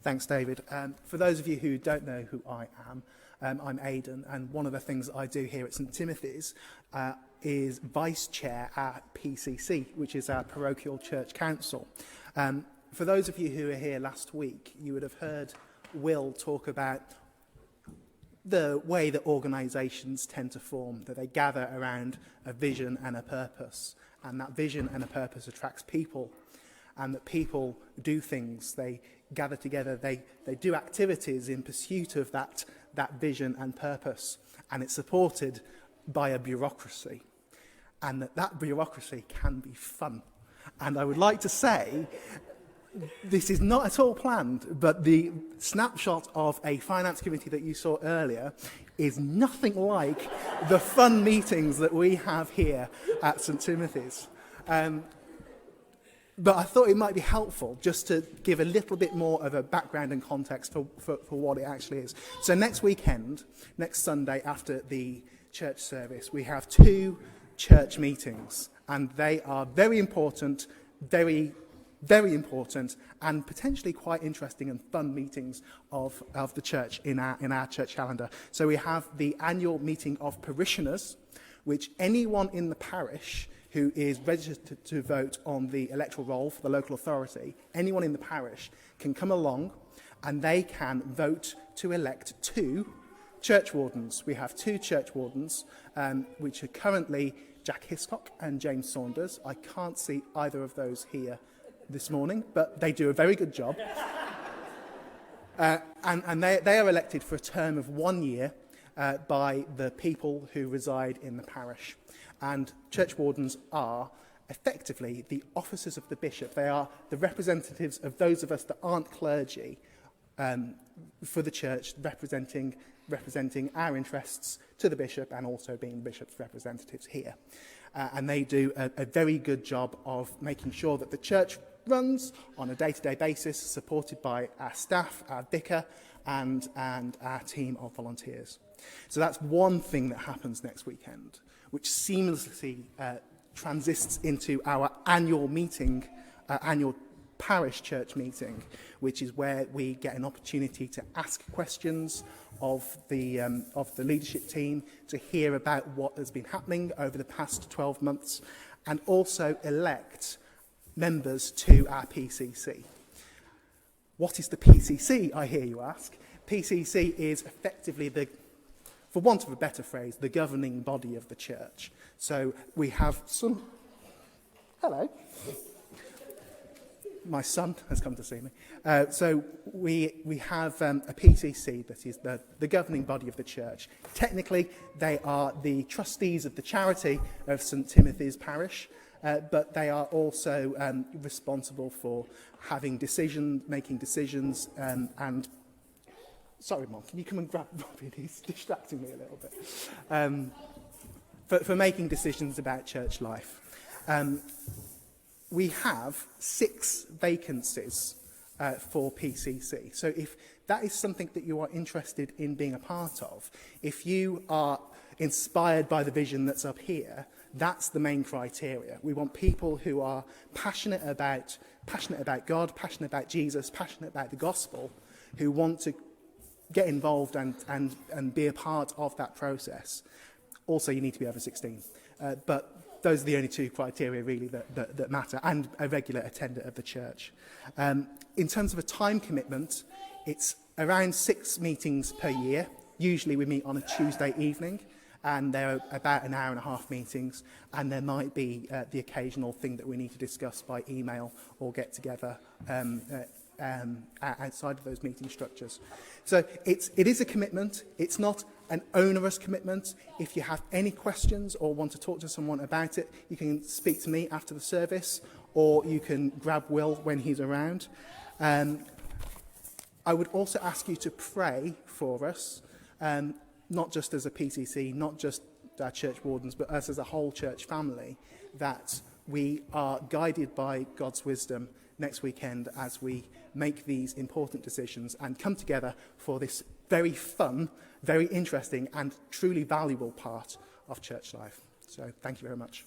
Thanks, David. For those of you who don't know who I am, I'm Aidan, and one of the things that I do here at St Timothy's is Vice Chair at PCC, which is our Parochial Church Council. For those of you who were here last week, you would have heard Will talk about the way that organisations tend to form, that they gather around a vision and a purpose, and that vision and a purpose attracts people, and that people do things, they gather together, they do activities in pursuit of that vision and purpose, and it's supported by a bureaucracy, and that bureaucracy can be fun. And I would like to say, this is not at all planned, but the snapshot of a finance committee that you saw earlier is nothing like the fun meetings that we have here at St Timothy's. But I thought it might be helpful just to give a little bit more of a background and context for what it actually is. So next weekend, next Sunday after the church service, we have 2 church meetings, and they are very important, very important, and potentially quite interesting and fun meetings of the church in our church calendar. So we have the annual meeting of parishioners, which anyone in the parish who is registered to vote on the electoral roll for the local authority, anyone in the parish can come along and they can vote to elect 2 church wardens. We have 2 church wardens, which are currently Jack Hiscock and James Saunders. I can't see either of those here this morning, but they do a very good job. And they are elected for a term of 1 year by the people who reside in the parish. And church wardens are effectively the officers of the bishop. They are the representatives of those of us that aren't clergy for the church, representing our interests to the bishop and also being the bishop's representatives here. And they do a very good job of making sure that the church runs on a day-to-day basis, supported by our staff, our vicar, and our team of volunteers. So that's one thing that happens next weekend, which seamlessly transists into our annual meeting, annual parish church meeting, which is where we get an opportunity to ask questions of the leadership team, to hear about what has been happening over the past 12 months, and also elect members to our PCC. What is the PCC, I hear you ask? PCC is effectively for want of a better phrase, the governing body of the church. So we have some... Hello. My son has come to see me. So we have a PCC that is the governing body of the church. Technically, they are the trustees of the charity of St Timothy's Parish, but they are also responsible for making decisions, and sorry, Mom, can you come and grab Robin? He's distracting me a little bit. For making decisions about church life. We have 6 vacancies for PCC. So if that is something that you are interested in being a part of, if you are inspired by the vision that's up here, that's the main criteria. We want people who are passionate about God, passionate about Jesus, passionate about the gospel, who want to get involved and be a part of that process. Also, you need to be over 16. But those are the only 2 criteria really that matter, and a regular attender of the church. In terms of a time commitment, it's around 6 meetings per year. Usually we meet on a Tuesday evening, and they're about an hour and a half meetings, and there might be the occasional thing that we need to discuss by email or get together outside of those meeting structures. So it is a commitment. It's not an onerous commitment. If you have any questions or want to talk to someone about it, you can speak to me after the service, or you can grab Will when he's around. I would also ask you to pray for us, not just as a PCC, not just our church wardens, but us as a whole church family, that we are guided by God's wisdom next weekend as we make these important decisions and come together for this very fun, very interesting and truly valuable part of church life. So thank you very much.